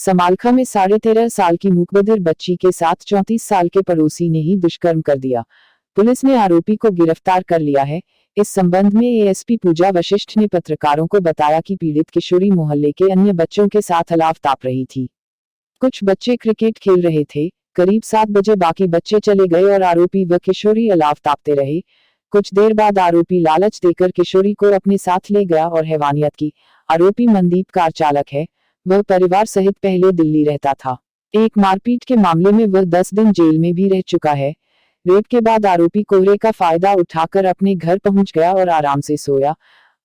समालखा में 13.5 साल की मूकबधिर बच्ची के साथ 34 साल के पड़ोसी ने ही दुष्कर्म कर दिया। पुलिस ने आरोपी को गिरफ्तार कर लिया है। इस संबंध में एएसपी पूजा वशिष्ठ ने पत्रकारों को बताया कि पीड़ित किशोरी मोहल्ले के अन्य बच्चों के साथ अलाव ताप रही थी। कुछ बच्चे क्रिकेट खेल रहे थे। करीब 7 बजे बाकी बच्चे चले गए और आरोपी व किशोरी अलाव तापते रहे। कुछ देर बाद आरोपी लालच देकर किशोरी को अपने साथ ले गया और हैवानियत की। आरोपी मनदीप कार चालक है। वह परिवार सहित पहले दिल्ली रहता था। एक मारपीट के मामले में वह 10 दिन जेल में भी रह चुका है। रेप के बाद आरोपी कोहरे का फायदा उठाकर अपने घर पहुंच गया और आराम से सोया।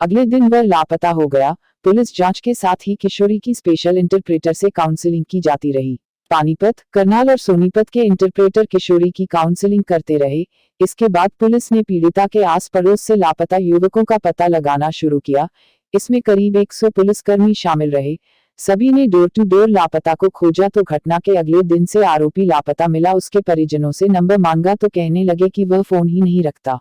अगले दिन वह लापता हो गया। पुलिस जांच के साथ ही किशोरी की स्पेशल इंटरप्रेटर से काउंसलिंग की जाती रही। पानीपत, करनाल और सोनीपत के इंटरप्रेटर किशोरी की काउंसलिंग करते रहे। इसके बाद पुलिस ने पीड़िता के आस पड़ोस से लापता युवकों का पता लगाना शुरू किया। इसमें करीब 100 पुलिसकर्मी शामिल रहे। सभी ने डोर टू डोर लापता को खोजा तो घटना के अगले दिन से आरोपी लापता मिला। उसके परिजनों से नंबर मांगा तो कहने लगे कि वह फोन ही नहीं रखता,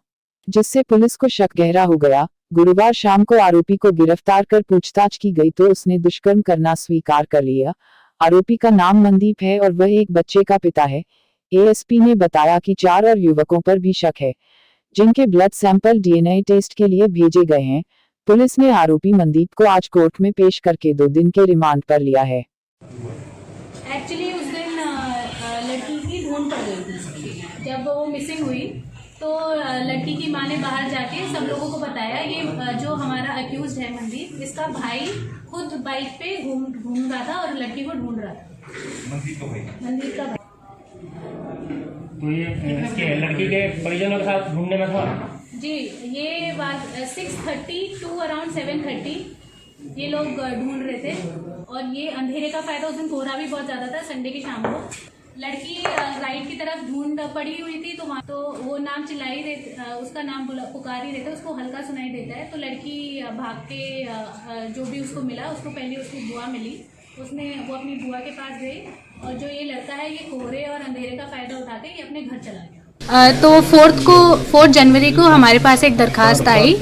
जिससे पुलिस को शक गहरा हो गया। गुरुवार शाम को आरोपी को गिरफ्तार कर पूछताछ की गई तो उसने दुष्कर्म करना स्वीकार कर लिया। आरोपी का नाम मनदीप है और वह एक बच्चे का पिता है। एएसपी ने बताया कि 4 और युवकों पर भी शक है, जिनके ब्लड सैंपल डीएनए टेस्ट के लिए भेजे गए हैं। पुलिस ने आरोपी मनदीप को आज कोर्ट में पेश करके 2 दिन के रिमांड पर लिया है। एक्चुअली उस दिन लड़की की ढूंढ पड़ गई थी। जब वो मिसिंग हुई तो लड़की की माँ ने बाहर जाके सब लोगों को बताया ये जो हमारा अक्यूज है मनदीप, इसका भाई खुद बाइक पे घूम रहा था और लड़की को ढूंढ रहा था। मनदीप का भाई। तो ये इसके लड़की के परिजनों के साथ ढूंढने में था जी। ये बात 6:30 टू अराउंड 7:30 ये लोग ढूंढ रहे थे और ये अंधेरे का फायदा, उस दिन कोहरा भी बहुत ज़्यादा था संडे की शाम को। लड़की राइट की तरफ ढूंढ पड़ी हुई थी तो वहाँ तो वो नाम चिल्लाई रहे, उसका नाम पुकार ही रहे थे, उसको हल्का सुनाई देता है। तो लड़की भाग के जो भी उसको मिला, उसको पहले उसकी बुआ मिली, वो अपनी बुआ के पास गई और जो ये लड़का है ये कोहरे और अंधेरे का फायदा उठा के ये अपने घर चला गया। तो 4 जनवरी को हमारे पास एक दरखास्त आई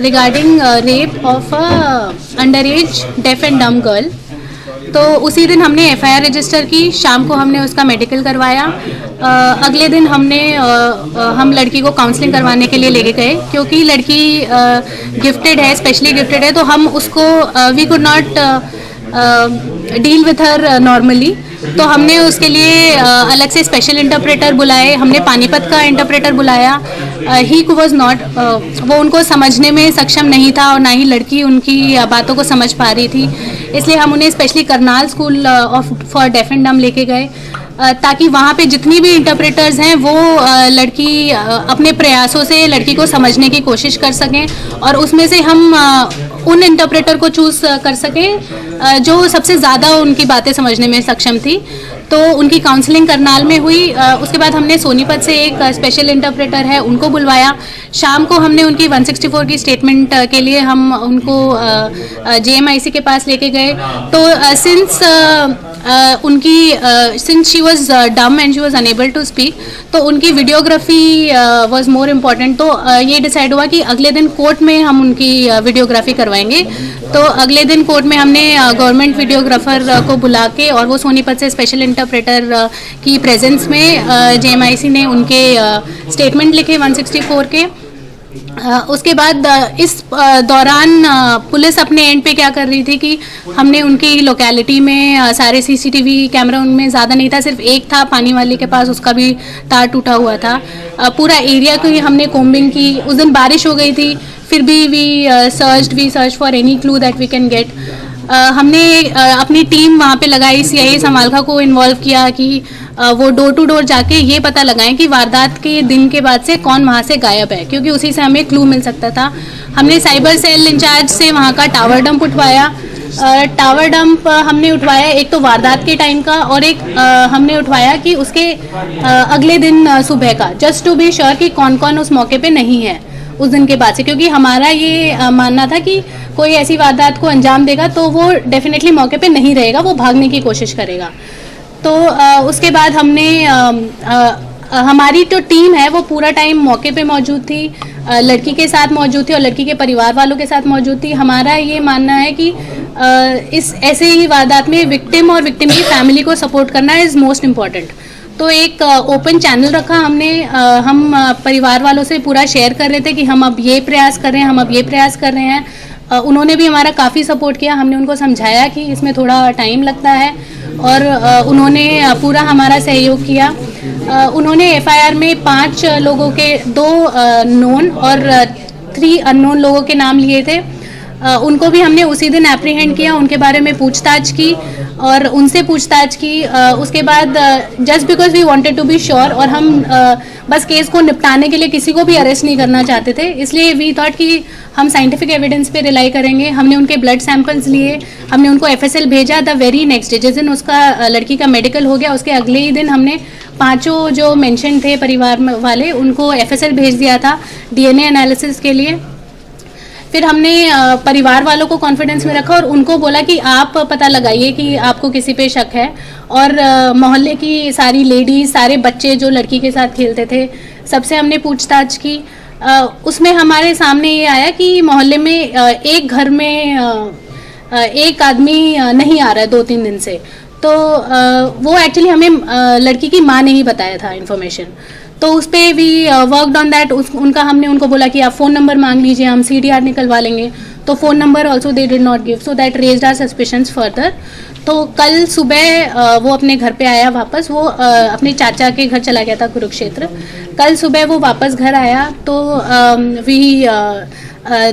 regarding rape of under age deaf and dumb girl. तो उसी दिन हमने एफआईआर रजिस्टर की। शाम को हमने उसका मेडिकल करवाया। अगले दिन हम लड़की को काउंसलिंग करवाने के लिए लेके गए, क्योंकि लड़की गिफ्टेड है, स्पेशली गिफ्टेड है, तो हम उसको we could not deal with her normally. तो हमने उसके लिए अलग से स्पेशल इंटरप्रेटर बुलाए। हमने पानीपत का इंटरप्रेटर बुलाया। ही वॉज नॉट, वो उनको समझने में सक्षम नहीं था और ना ही लड़की उनकी बातों को समझ पा रही थी। इसलिए हम उन्हें specially Karnal school for def and डम लेके गए, ताकि वहाँ पे जितनी भी इंटरप्रेटर्स हैं वो लड़की अपने प्रयासों से लड़की को समझने की कोशिश कर सकें और उसमें से हम उन इंटरप्रेटर को चूज़ कर सकें जो सबसे ज़्यादा उनकी बातें समझने में सक्षम थी। तो उनकी काउंसलिंग करनाल में हुई। उसके बाद हमने सोनीपत से एक स्पेशल इंटरप्रेटर है उनको बुलवाया। शाम को हमने उनकी 164 की स्टेटमेंट के लिए हम उनको जेएमआईसी के पास लेके गए। तो since she was dumb and she was unable to speak, तो उनकी वीडियोग्राफी वॉज मोर इम्पॉर्टेंट। तो ये डिसाइड हुआ कि अगले दिन कोर्ट में हम उनकी वीडियोग्राफी करवाएंगे। तो अगले दिन कोर्ट में हमने गवर्नमेंट वीडियोग्राफर को बुला के और वो सोनीपत से स्पेशल इंटरप्रेटर की प्रेजेंस में जेएमआईसी ने उनके स्टेटमेंट लिखे 164 के। उसके बाद इस दौरान पुलिस अपने एंड पे क्या कर रही थी कि हमने उनकी लोकेलिटी में सारे सीसीटीवी कैमरा, उनमें ज़्यादा नहीं था, सिर्फ एक था पानी वाले के पास, उसका भी तार टूटा हुआ था। पूरा एरिया की हमने कोम्बिंग की। उस दिन बारिश हो गई थी, फिर भी we search for any clue that we can get. हमने अपनी टीम वहाँ पे लगाई, सीआईए समालखा को इन्वॉल्व किया कि वो डोर टू डोर जाके ये पता लगाएं कि वारदात के दिन के बाद से कौन वहाँ से गायब है, क्योंकि उसी से हमें क्लू मिल सकता था। हमने साइबर सेल इंचार्ज से वहाँ का टावर डंप उठवाया। टावर डंप हमने उठवाया एक तो वारदात के टाइम का और एक हमने उठवाया कि उसके अगले दिन सुबह का, जस्ट टू बी श्योर कि कौन कौन उस मौके पे नहीं है उस दिन के बाद से, क्योंकि हमारा ये मानना था कि कोई ऐसी वारदात को अंजाम देगा तो वो डेफिनेटली मौके पे नहीं रहेगा, वो भागने की कोशिश करेगा। तो उसके बाद हमने हमारी जो टीम है वो पूरा टाइम मौके पे मौजूद थी, लड़की के साथ मौजूद थी और लड़की के परिवार वालों के साथ मौजूद थी। हमारा ये मानना है कि इस ऐसे ही वारदात में विक्टिम और विक्टिम की फैमिली को सपोर्ट करना इज़ मोस्ट इम्पॉर्टेंट। तो एक ओपन चैनल रखा हमने, हम परिवार वालों से पूरा शेयर कर रहे थे कि हम अब ये प्रयास कर रहे हैं, हम अब ये प्रयास कर रहे हैं। उन्होंने भी हमारा काफ़ी सपोर्ट किया, हमने उनको समझाया कि इसमें थोड़ा टाइम लगता है और उन्होंने पूरा हमारा सहयोग किया। उन्होंने एफआईआर में 5 लोगों के 2 नोन और 3 अननोन लोगों के नाम लिए थे। उनको भी हमने उसी दिन एप्रीहेंड किया, उनके बारे में पूछताछ की और उनसे पूछताछ की। उसके बाद just because we wanted to be sure, और हम बस केस को निपटाने के लिए किसी को भी अरेस्ट नहीं करना चाहते थे, इसलिए वी थॉट कि हम साइंटिफिक एविडेंस पे रिलाई करेंगे। हमने उनके ब्लड सैंपल्स लिए, हमने उनको एफएसएल भेजा द वेरी नेक्स्ट डे। जिस दिन उसका लड़की का मेडिकल हो गया उसके अगले ही दिन हमने 5 जो मेंशन थे परिवार वाले, उनको एफएसएल भेज दिया था डीएनए एनालिसिस के लिए। फिर हमने परिवार वालों को कॉन्फिडेंस में रखा और उनको बोला कि आप पता लगाइए कि आपको किसी पे शक है, और मोहल्ले की सारी लेडीज, सारे बच्चे जो लड़की के साथ खेलते थे, सबसे हमने पूछताछ की। उसमें हमारे सामने ये आया कि मोहल्ले में एक घर में एक आदमी नहीं आ रहा है 2-3 दिन से। तो वो एक्चुअली हमें लड़की की माँ ने ही बताया था इन्फॉर्मेशन, तो उस पर वी वर्कड ऑन दैट। हमने उनको बोला कि आप फ़ोन नंबर मांग लीजिए, हम CDR निकलवा लेंगे। तो phone number also they did not give, so that raised our suspicions further. तो कल सुबह वो अपने घर पे आया वापस, वो अपने चाचा के घर चला गया था कुरुक्षेत्र। कल सुबह वो वापस घर आया तो we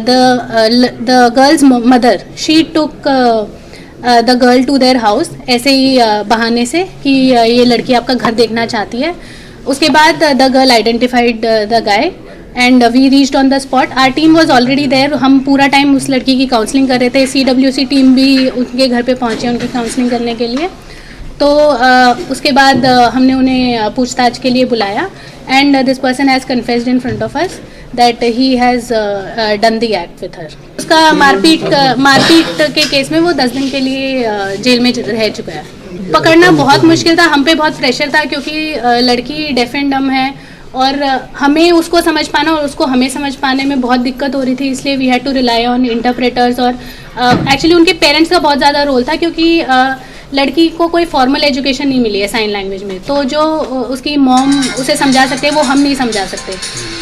the girl's mother she took the girl to their house, ऐसे ही बहाने से कि ये लड़की आपका घर देखना चाहती है। उसके बाद the girl identified the guy and we reached on the spot. Our team was already there, हम पूरा टाइम उस लड़की की काउंसलिंग कर रहे थे। CWC टीम भी उनके घर पे पहुंचे उनकी काउंसलिंग करने के लिए। तो उसके बाद हमने उन्हें पूछताछ के लिए बुलाया and this person has confessed in front of us that he has done the act with her. उसका मारपीट के केस में वो 10 दिन के लिए जेल में रह चुका है। पकड़ना बहुत मुश्किल था, हम पे बहुत प्रेशर था क्योंकि लड़की डेफ एंड डम है और हमें उसको समझ पाना और उसको हमें समझ पाने में बहुत दिक्कत हो रही थी, इसलिए we had to rely on interpreters. और एक्चुअली उनके पेरेंट्स का बहुत ज़्यादा रोल था क्योंकि लड़की को कोई फॉर्मल एजुकेशन नहीं मिली है साइन लैंग्वेज में, तो जो उसकी मॉम उसे समझा सकते हैं वो हम नहीं समझा सकते।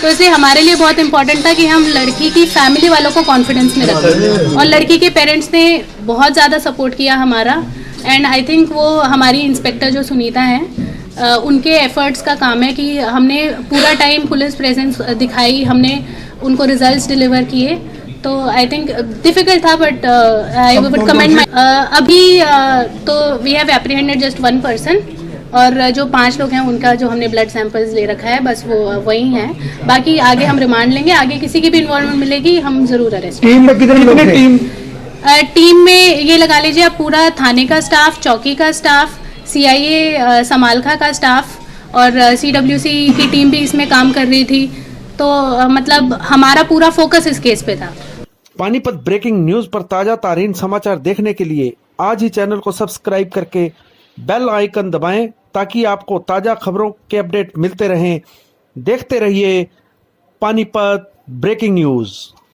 तो इसलिए हमारे लिए बहुत इंपॉर्टेंट था कि हम लड़की की फैमिली वालों को कॉन्फिडेंस में रखें, और लड़की के पेरेंट्स ने बहुत ज़्यादा सपोर्ट किया हमारा। एंड आई थिंक वो हमारी इंस्पेक्टर जो सुनीता हैं उनके एफर्ट्स का काम है कि हमने पूरा टाइम पुलिस प्रेजेंस दिखाई, हमने उनको रिजल्ट्स डिलीवर किए। तो आई थिंक डिफिकल्ट था बट आई वुड कमेंट अभी तो we have apprehended just 1 person, और जो 5 लोग हैं उनका जो हमने ब्लड सैंपल्स ले रखा है बस वो वही हैं। बाकी आगे हम रिमांड लेंगे, आगे किसी की भी इन्वॉल्वमेंट मिलेगी हम ज़रूर अरेस्ट। टीम में कितने लोग थे? टीम में ये लगा लीजिए आप पूरा थाने का स्टाफ, चौकी का स्टाफ, CIA समालखा का स्टाफ और CWC की टीम भी इसमें काम कर रही थी। तो मतलब हमारा पूरा फोकस इस केस पे था। पानीपत ब्रेकिंग न्यूज पर ताजा तारीन समाचार देखने के लिए आज ही चैनल को सब्सक्राइब करके बेल आइकन दबाएं ताकि आपको ताजा खबरों के अपडेट मिलते रहें। देखते रहिए पानीपत ब्रेकिंग न्यूज।